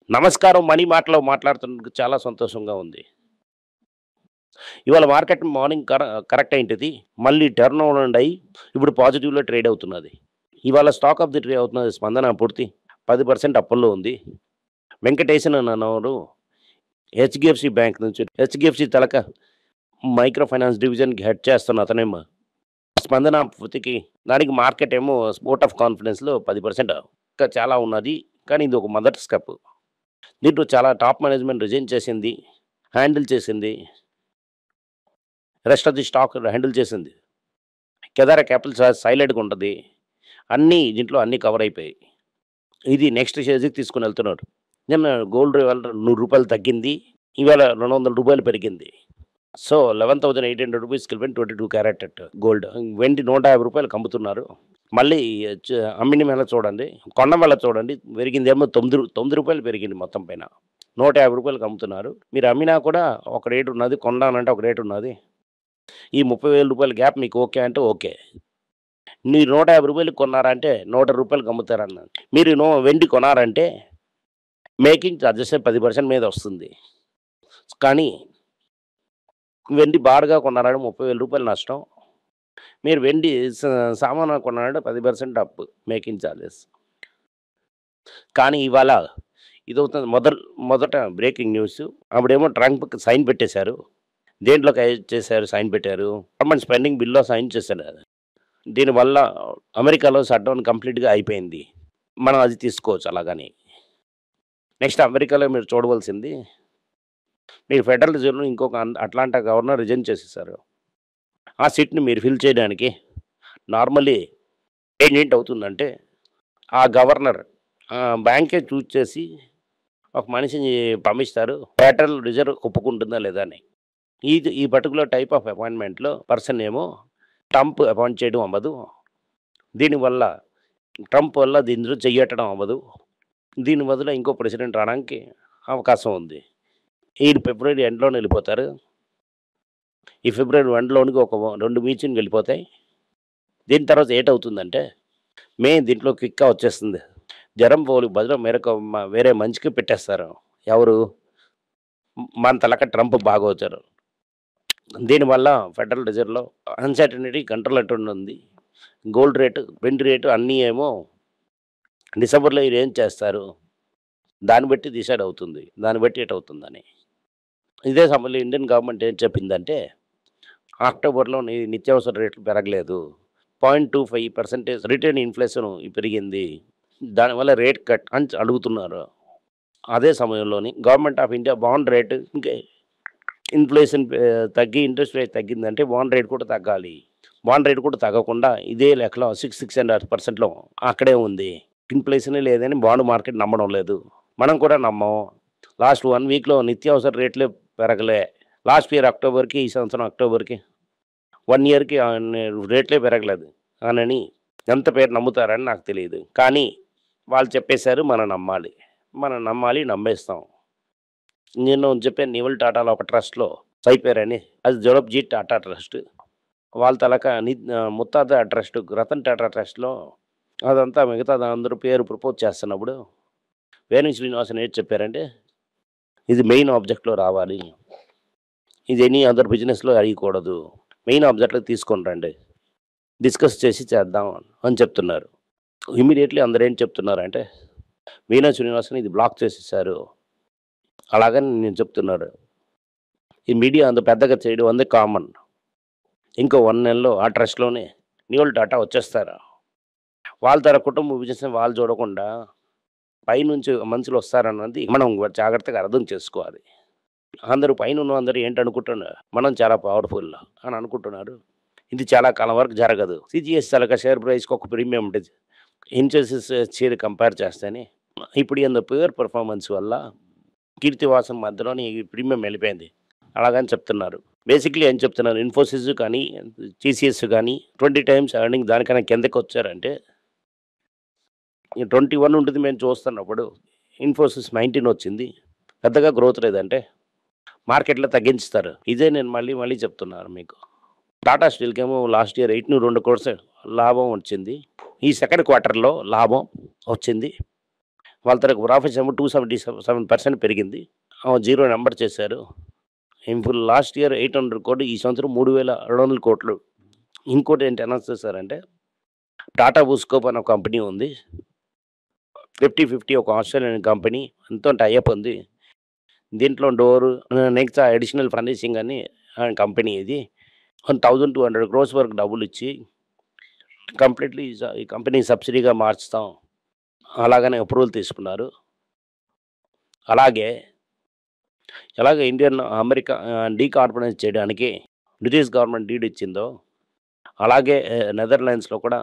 నమస్కారం. మనీ మాటలో మాట్లాడుతున్నందుకు చాలా సంతోషంగా ఉంది. ఇవాళ మార్కెట్ మార్నింగ్ కరెక్ట్ అయింటది. మళ్ళీ టర్న్ అరౌండ్ అయ్యి ఇప్పుడు పాజిటివ్‌లో ట్రేడ్ అవుతున్నది. ఇవాళ స్టాక్ ఆఫ్ ది డే అవుతున్నది స్పందన పూర్తి 10% అప్పుల్లో ఉంది. వెంకటేశన్ అనేవాడు హెచ్‌డిఎఫ్‌సి బ్యాంక్ నుంచి హెచ్‌డిఎఫ్‌సి తలక మైక్రో ఫైనాన్స్ డివిజన్‌కి హెడ్ చేస్తున్న అతనేమో స్పందన పూర్తికి దానికి మార్కెట్ ఏమో ఓట్ ఆఫ్ కాన్ఫిడెన్స్‌లో 10% ఇంకా చాలా ఉన్నది. కానీ ఇది ఒక మొదటి స్టెప్. దీంట్లో చాలా టాప్ మేనేజ్మెంట్ రిజైన్ చేసింది. హ్యాండిల్ చేసింది. Rest of the stock handle చేసింది. కేదార క్యాపిటల్ సైలెంట్‌గా ఉంటది. దీంట్లో అన్నీ కవర్ అయిపోయాయి. ఇది నెక్స్ట్ స్టేజ్‌కి తీసుకొని వెళ్తున్నారు. నిన్న గోల్డ్ ఇవాళ రూ. 100 తగ్గింది. ఇవాళ రూ. 200 పెరిగింది. సో, రూ. 11,800 22 క్యారెట్ గోల్డ్. వెండి రూ. 150 అమ్ముతున్నారు. మళ్ళీ అమ్మిన వేళ చూడండి, కొన్న వేళ చూడండి పెరిగిందేమో రూ. 9 పెరిగింది మొత్తం పైన. రూ. 150 అమ్ముతున్నారు. మీరు అమ్మినా కూడా ఒక రేట్ ఉన్నది, కొన్నానంటే ఒక రేట్ ఉన్నది. ఈ రూ. 30,000 గ్యాప్ మీకు ఓకే అంటే ఓకే. మీరు రూ. 150 కొన్నారంటే రూ. 100 అమ్ముతారన్నాను. మీరు వెండి కొనారంటే మేకింగ్ చార్జెస్ 10% మీద వస్తుంది. కానీ వెండి బార్‌గా కొన్నారంటే రూ. 30,000 నష్టం. మీరు వెండి సామాను కొన్నారంటే 10% అప్పు మేకింగ్ చార్జెస్. కానీ ఇవాళ ఇదవుతుంది మొదట బ్రేకింగ్ న్యూస్. అప్పుడేమో ట్రంప్ సైన్ పెట్టేశారు. దేంట్లోకి చేశారు సైన్ పెట్టారు? గవర్నమెంట్ స్పెండింగ్ బిల్‌లో సైన్ చేశారు. దీనివల్ల అమెరికాలో షట్‌డౌన్ కంప్లీట్‌గా అయిపోయింది. మనం అది తీసుకోవచ్చు అలాగని. నెక్స్ట్ అమెరికాలో మీరు చూడవలసింది, మీరు ఫెడరల్ రిజర్వ్‌లో ఇంకొక అట్లాంటా గవర్నర్ రిజైన్ చేసేసారు. ఆ సీట్‌ని మీరు ఫిల్ చేయడానికి నార్మల్లీ ఏంటవుతుందంటే, ఆ గవర్నర్ బ్యాంకే చూజ్ చేసి ఒక మనిషిని పంపిస్తారు. ఫెడరల్ రిజర్వ్ ఒప్పుకుంటుందా లేదా అని. ఈ పర్టిక్యులర్ టైప్ ఆఫ్ అపాయింట్మెంట్‌లో పర్సన్ ఏమో ట్రంప్ అపాయింట్ చేయడం అవ్వదు. దీనివల్ల ట్రంప్ వల్ల దీనిలో చెయ్యట్టడం అవ్వదు. దీని బదులు ఇంకో ప్రెసిడెంట్ రావడానికి అవకాశం ఉంది. ఈయన ఫిబ్రవరి ఎండ్‌లోనే వెళ్ళిపోతారు. ఈ ఫిబ్రవరి ఎండ్‌లోనికి ఒక 2 మీటింగ్‌లు వెళ్ళిపోతాయి. దీని తర్వాత ఏటవుతుందంటే, దీంట్లో క్విక్‌గా వచ్చేస్తుంది. జరం పోలి బదులు వేరే మంచికి పెట్టేస్తారు. ఎవరు? మన తలక ట్రంప్ బాగా వచ్చారు. దీనివల్ల ఫెడరల్ రిజర్వ్‌లో అన్సర్టెనిటీ కంట్రోల్ ఉంది. గోల్డ్ రేటు, వెండి రేటు అన్నీ ఏమో డిసెంబర్‌లో ఏం చేస్తారు? దాన్ని బట్టి డిసైడ్ అవుతుంది. దాన్ని బట్టి ఎటవుతుందని. ఇదే సమయంలో ఇండియన్ గవర్నమెంట్ ఏం చెప్పిందంటే, అక్టోబర్‌లో నిత్యావసర రేట్లు పెరగలేదు. 0.25% రిటైన్ ఇన్‌ఫ్లేషన్ పెరిగింది. దానివల్ల రేట్ కట్ అని అడుగుతున్నారు. అదే సమయంలోని government of India bond rate ఇంకా ఇన్‌ఫ్లేషన్ తగ్గి ఇంట్రెస్ట్ రేట్ తగ్గిందంటే బాండ్ రేట్ కూడా తగ్గాలి. బాండ్ రేట్ కూడా తగ్గకుండా ఇదే లెక్కలో 6.5% అక్కడే ఉంది. ఇన్‌ఫ్లేషనే లేదని బాండ్ మార్కెట్ నమ్మడం లేదు. మనం కూడా నమ్మము. లాస్ట్ 1 వీక్‌లో నిత్యావసర రేట్లే పెరగలే. లాస్ట్ ఇయర్ అక్టోబర్‌కి, ఈ సంవత్సరం అక్టోబర్‌కి 1 ఇయర్‌కి రేట్లే పెరగలేదు అనని ఎంత పేరు నమ్ముతారని నాకు తెలీదు. కానీ వాళ్ళు చెప్పేశారు, మనం నమ్మాలి. నమ్మేస్తాం. నేను చెప్పాను నివల్ టాటాలో ఒక ట్రస్ట్‌లో సైపేరని, అది జొరబ్జీ టాటా ట్రస్ట్. వాళ్ళ తలక ముత్తాత ట్రస్ట్, రతన్ టాటా ట్రస్ట్‌లో అదంతా మిగతాది అందరూ పేరు ప్రపోజ్ చేస్తున్నప్పుడు వేణు శ్రీనివాసన్ ఏది చెప్పారంటే, ఇది మెయిన్ ఆబ్జెక్ట్‌లో రావాలి. ఇది ఎనీ అదర్ బిజినెస్‌లో అయ్యకూడదు. మెయిన్ ఆబ్జెక్ట్‌లో తీసుకొని రండి. డిస్కస్ చేసి చేద్దాం అని చెప్తున్నారు. ఇమ్మీడియేట్‌లీ అందరూ ఏం చెప్తున్నారంటే, వేణు శ్రీనివాసన్ ఇది బ్లాక్ చేసేసారు. అలాగని నేను చెప్తున్నారు. ఈ మీడియా అంత పెద్దగా చేయడం అందే కామన్. ఇంకో 1 నెలలో ఆ ట్రస్ట్‌లోనే నివల్ టాటా వచ్చేస్తారు. వాళ్ళ తర కుటుంబ బిజినెస్‌ని వాళ్ళు చూడకుండా పైనుంచి మనుషులు వస్తారన్నది మనం జాగ్రత్తగా అర్థం చేసుకోవాలి. అందరూ పైనున్నోళ్ళందరూ ఏంటనుకుంటున్నారు, మనం చాలా పవర్‌ఫుల్ అని అనుకుంటున్నారు. ఇది చాలా కాలం వరకు జరగదు. సీజీఎస్ తలక షేర్ ప్రైస్‌కి ఒక ప్రీమియం ఉంటది. ఇన్ఫోసిస్ షేర్ కంపేర్ చేస్తేనే ఇప్పుడు ఈయన ప్యూర్ పెర్ఫార్మెన్స్ వల్ల కీర్తివాసన్ మధ్యలోనే ఈ ప్రీమియం వెళ్ళిపోయింది. అలాగని చెప్తున్నారు. బేసిక్‌లీ ఏం చెప్తున్నారు, ఇన్ఫోసిస్ కానీ, టీసీఎస్ కానీ 20 టైమ్స్ ఎర్నింగ్ దానికన్నా కిందకొచ్చారంటే 21 ఉంటుంది మేము చూస్తున్నప్పుడు. ఇన్ఫోసిస్ 19 వచ్చింది. పెద్దగా గ్రోత్ లేదంటే మార్కెట్‌లో తగ్గించుతారు. ఇదే నేను మళ్ళీ చెప్తున్నాను మీకు. టాటా స్టీల్‌కేమో లాస్ట్ ఇయర్ 802 కోట్స్ లాభం వచ్చింది. ఈ సెకండ్ క్వార్టర్‌లో లాభం వచ్చింది. వాళ్ళ తరకు ప్రాఫిట్స్ ఏమో 277% పెరిగింది. జీరో నంబర్ చేశారు. ఇప్పుడు లాస్ట్ ఇయర్ 800 కోట్లు, ఈ సంవత్సరం 3,200 కోట్లు. ఇంకోటి ఏంటి అనౌన్స్ చేశారంటే, టాటా బుస్కోప్ అనే ఒక కంపెనీ ఉంది. 50-50 ఒక ఆస్ట్రేలియన్ కంపెనీ. ఎంతో టైఅప్ ఉంది. దీంట్లో డోరు, నెక్స్ట్ అడిషనల్ ఫర్నిషింగ్ అని కంపెనీ ఇది. 1,200 క్రోర్స్ వరకు డబ్బులిచ్చి కంప్లీట్‌లీ ఈ కంపెనీ సబ్సిడీగా మార్చుతాం. అలాగని అప్రూవల్ తీసుకున్నారు. అలాగే ఎలాగ అమెరికా డీకార్బనైజ్ చేయడానికి బ్రిటిష్ గవర్నమెంట్ డీడ్ ఇచ్చిందో, అలాగే నెదర్లాండ్స్‌లో కూడా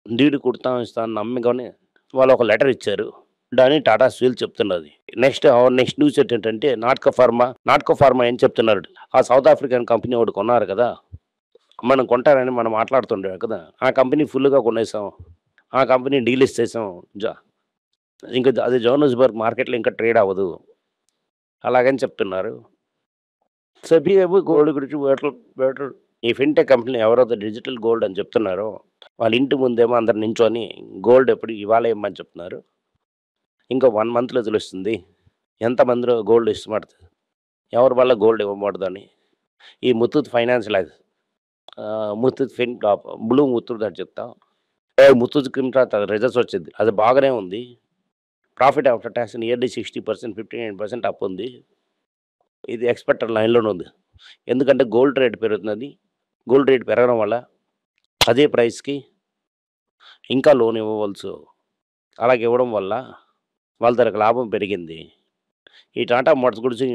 డీడ్ కుడతాం, ఇస్తాం అని నమ్మకని వాళ్ళు ఒక లెటర్ ఇచ్చారు. అని టాటా స్టీల్ చెప్తున్నది. నెక్స్ట్ న్యూస్ ఏంటంటే నాట్కో ఫార్మా ఏం చెప్తున్నారు, ఆ సౌత్ ఆఫ్రికన్ కంపెనీ ఒకటి కొన్నారు కదా, మనం కొంటారని మనం మాట్లాడుతుండే కదా, ఆ కంపెనీ ఫుల్‌గా కొనేసాం. ఆ కంపెనీ డీలిస్ట్ చేసాం. ఇంకా అది జోహానస్బర్గ్ మార్కెట్‌లో ఇంకా ట్రేడ్ అవ్వదు. అలాగని చెప్తున్నారు. సెబీ ఏమో గోల్డ్ గురించి బెటర్ ఈ ఫిన్‌టెక్ కంపెనీ ఎవరైతే డిజిటల్ గోల్డ్ అని చెప్తున్నారో, వాళ్ళ ఇంటి ముందేమో అందరు నించొని గోల్డ్ ఎప్పుడు ఇవాళ ఇమ్మని చెప్తున్నారు. ఇంకా 1 మంత్‌లో తెలుస్తుంది ఎంతమందిలో గోల్డ్ ఇష్టపడుతుంది, ఎవరి వల్ల గోల్డ్ ఇవ్వబడదని. ఈ ముత్తూట్ ఫైనాన్స్ లాగా ముత్తూట్ టాప్ బ్లూ ముత్తూట్ అని చెప్తాం. ముత్తూట్ తర్వాత రిజల్ట్స్ వచ్చింది. అది బాగానే ఉంది. Profit after tax nearly 60%, 59% up ఉంది. ఇది ఎక్స్‌పెక్టెడ్ లైన్‌లోనే ఉంది. ఎందుకంటే గోల్డ్ రేట్ పెరుగుతున్నది. గోల్డ్ రేట్ పెరగడం వల్ల అదే ప్రైస్‌కి ఇంకా లోన్ ఇవ్వవలసి, అలాగే ఇవ్వడం వల్ల వాళ్ళ తరకు లాభం పెరిగింది. ఈ టాటా మోటార్స్ గురించి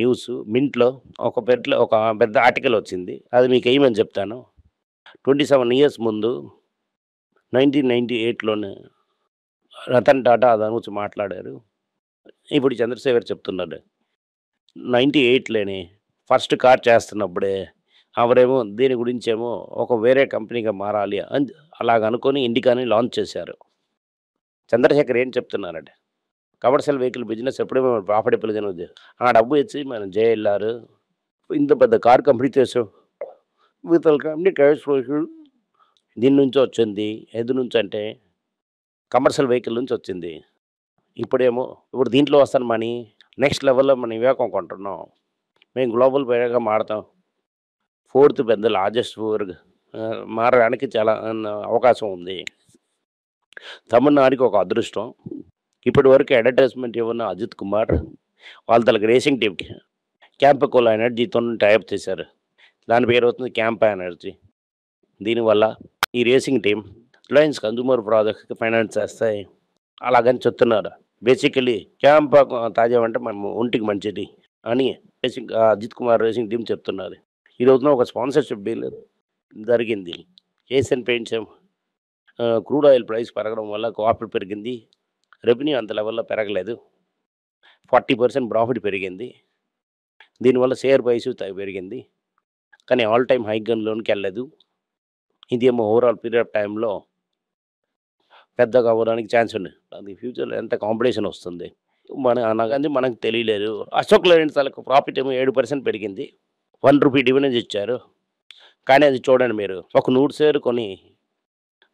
న్యూస్ మింట్‌లో ఒక పెద్ద ఆర్టికల్ వచ్చింది. అది మీకు ఏమని చెప్తాను. 27 ఇయర్స్ ముందు 1998లోనే రతన్ టాటా దాని గురించి మాట్లాడారు. ఇప్పుడు చంద్రశేఖర్ చెప్తున్నాడు. 98లోనే ఫస్ట్ కార్ చేస్తున్నప్పుడే అవరేమో దీని గురించేమో ఒక వేరే కంపెనీగా మారాలి అని అలాగనుకొని ఇండికాని లాంచ్ చేశారు. చంద్రశేఖర్ ఏం చెప్తున్నారంటే, కమర్షియల్ వెహికల్ బిజినెస్ ఎప్పుడేమో ప్రాఫిటబుల్‌గానే ఉంది. ఆ డబ్బు ఇచ్చి మనం జేఎల్ఆర్ ఇంత పెద్ద కార్ కంపెనీ చేసాం. విత్ కంపెనీ క్యాష్ ఫ్లో దీని నుంచి వచ్చింది. ఎందు నుంచి అంటే కమర్షియల్ వెహికల్ నుంచి వచ్చింది. ఇప్పుడు దీంట్లో వస్తాను మనీ నెక్స్ట్ లెవెల్‌లో మనం వివేకం కొంటున్నాం. మేము గ్లోబల్ ప్లేయర్‌గా మారతాం. ఫోర్త్ పెద్ద లార్జెస్ట్ మారడానికి చాలా అవకాశం ఉంది. తమిళనాడుకి ఒక అదృష్టం. ఇప్పటివరకు అడ్వర్టైజ్మెంట్ ఇవ్వని అజిత్ కుమార్ వాళ్ళ తనకి రేసింగ్ టీమ్‌కి క్యాంపకోలా ఎనర్జీతో టైఅప్ చేశారు. దాని పేరు అవుతుంది క్యాంపా ఎనర్జీ. దీనివల్ల ఈ రేసింగ్ టీమ్ రిలయన్స్ కన్జ్యూమర్ ప్రోడక్ట్స్‌కి ఫైనాన్స్ చేస్తాయి అలాగని చెప్తున్నారు. బేసికల్లీ క్యాంపా తాగామంటే మనం ఒంటికి మంచిది అని అజిత్ కుమార్ రేసింగ్ టీమ్ చెప్తున్నారు. ఈ రోజున ఒక స్పాన్సర్‌షిప్ డీల్ జరిగింది. Asian paints crude oil price పెరగడం వల్ల కాపీ పెరిగింది. రెవెన్యూ అంత లెవెల్‌లో పెరగలేదు. 40% ప్రాఫిట్ పెరిగింది. దీనివల్ల షేర్ ప్రైస్ పెరిగింది. కానీ ఆల్ టైమ్ హై గన్‌లోనికి వెళ్ళలేదు. ఇదేమో ఓవరాల్ పీరియడ్ ఆఫ్ టైంలో పెద్దగా అవ్వడానికి ఛాన్స్ ఉంది. అది ఫ్యూచర్‌లో ఎంత కాంపిటీషన్ వస్తుంది. మనకు తెలియలేదు. అశోక్ లేలాండ్ తాలూకు ప్రాఫిట్ ఏమో 7% పెరిగింది. ₹1 డివిడెండ్ ఇచ్చారు. కానీ అది చూడండి మీరు, ఒక 100 షేర్ కొని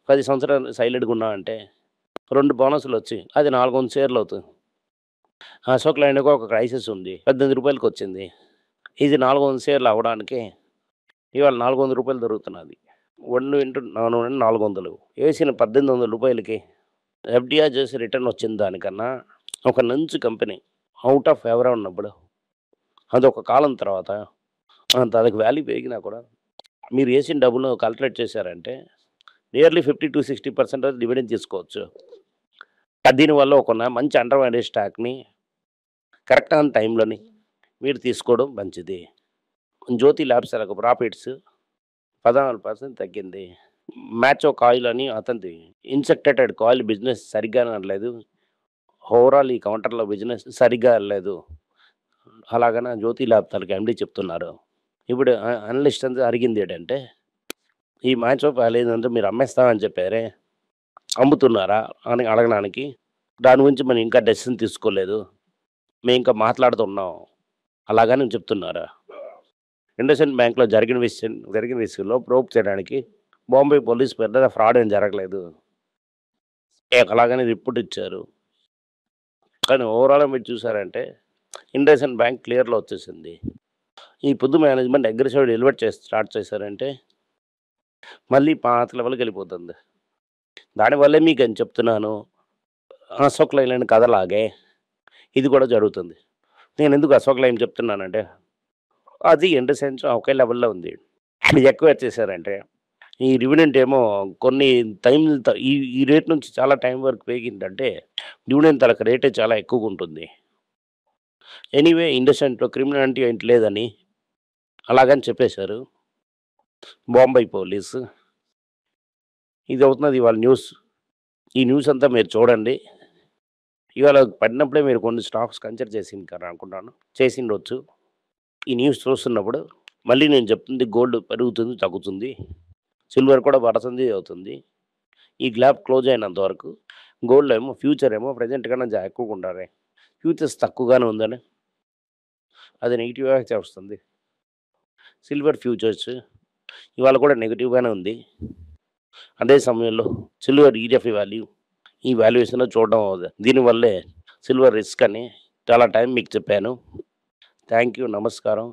10 సంవత్సరాలు సైలెంట్‌గా ఉన్నామంటే 2 బోనస్‌లు వచ్చి అది 400 షేర్లు అవుతుంది. అశోక్ లేలాండ్‌కి ఒక క్రైసిస్ ఉంది. ₹18కి వచ్చింది. ఇది 400 షేర్లు అవ్వడానికి ఇవాళ ₹400 దొరుకుతున్నది. 1 ఇంటూ 400 వేసిన ₹1800కి ఎఫ్‌డిఆర్ చేసి రిటర్న్ వచ్చిన దానికన్నా ఒక మంచి కంపెనీ ఔట్ ఆఫ్ ఫేవర్ ఉన్నప్పుడు అదొక కాలం తర్వాత దానికి వాల్యూ పెరిగినా కూడా మీరు వేసిన డబ్బులు కాలిక్యులేట్ చేశారంటే నియర్లీ 50-60% డివిడెండ్ తీసుకోవచ్చు. దీనివల్ల ఒక మంచి అండర్ వాల్యూ స్టాక్ని కరెక్ట్ ఆన్ టైంలోని మీరు తీసుకోవడం మంచిది. జ్యోతి ల్యాబ్స్ ఒక ప్రాఫిట్స్ 14% తగ్గింది. మ్యాచ్ కాయిల్ అని అతనిది ఇన్సెక్టెడ్ కాయిల్ బిజినెస్ సరిగ్గా అనలేదు. ఓవరాల్ ఈ కౌంటర్లో బిజినెస్ సరిగ్గా వెళ్ళలేదు. అలాగనే జ్యోతి ల్యాబ్ తనకి ఎండీ చెప్తున్నారు. ఇప్పుడు అనలిస్ట్ అంతా అడిగింది ఏంటంటే, ఈ మ్యాచ్ లేదంటే మీరు అమ్మేస్తామని చెప్పారే, అమ్ముతున్నారా అని అడగడానికి, దాని గురించి మనం ఇంకా డెసిషన్ తీసుకోలేదు, మేము ఇంకా మాట్లాడుతున్నాం అలాగని చెప్తున్నారు. ఇండస్ఇండ్ బ్యాంక్‌లో జరిగిన విషయంలో ప్రోబ్ చేయడానికి బాంబే పోలీస్ పెద్ద ఫ్రాడ్ ఏం జరగలేదు. అలాగని రిపోర్ట్ ఇచ్చారు. కానీ ఓవరాల్‌గా మీరు చూసారంటే ఇండస్ఇండ్ బ్యాంక్ క్లియర్‌లో వచ్చేసింది. ఈ పొద్దు మేనేజ్మెంట్ అగ్రెసివ్‌గా డెలివర్ స్టార్ట్ చేశారంటే మళ్ళీ పాత లెవెల్‌కెళ్ళిపోతుంది. దానివల్లే మీకని చెప్తున్నాను. 'అశోక్ లైలాండ్' కథలాగే ఇది కూడా జరుగుతుంది. నేనెందుకు 'అశోక్ లైలాండ్' చెప్తున్నానంటే అది ఇన్ ద సెన్స్ ఒకే లెవెల్‌లో ఉంది. ఎక్కువ చేశారంటే ఈ డివిడెండ్ ఏమో కొన్ని టైం ఈ ఈ రేట్ నుంచి చాలా టైం వరకు పెరిగిందంటే డివిడెండ్ తాలూకా రేటే చాలా ఎక్కువగుంటుంది. ఎనీవే ఇండస్ఇండ్‌లో క్రిమినాలిటీ ఏంటి లేదని అలాగని చెప్పేశారు. బాంబే పోలీసు. ఇది అవుతున్నది ఇవాళ న్యూస్. ఈ న్యూస్ అంతా మీరు చూడండి. ఇవాళ పడినప్పుడే మీరు కొన్ని స్టాక్స్ కన్సిడర్ చేసింటారు అనుకుంటాను. చేసుండొచ్చు. ఈ న్యూస్ చూస్తున్నప్పుడు మళ్ళీ నేను చెప్తుంది గోల్డ్ పెరుగుతుంది, తగ్గుతుంది. సిల్వర్ కూడా పడుతుంది, అవుతుంది. ఈ గ్యాప్ క్లోజ్ అయినంత వరకు గోల్డ్ ఏమో ఫ్యూచర్ ఏమో ప్రెజెంట్ కన్నా ఎక్కువగా ఉండాలి. ఫ్యూచర్స్ తక్కువగానే ఉందని అది నెగెటివ్ ఎఫెక్టే వస్తుంది. సిల్వర్ ఫ్యూచర్స్ ఇవాళ కూడా నెగెటివ్‌గానే ఉంది. అదే సమయంలో సిల్వర్ ఈటీఎఫ్ వాల్యూ ఈ వాల్యుయేషన్‌లో చూడడం దీనివల్లే సిల్వర్ రిస్క్ అని చాలా టైం మీకు చెప్పాను. Thank you. నమస్కారం.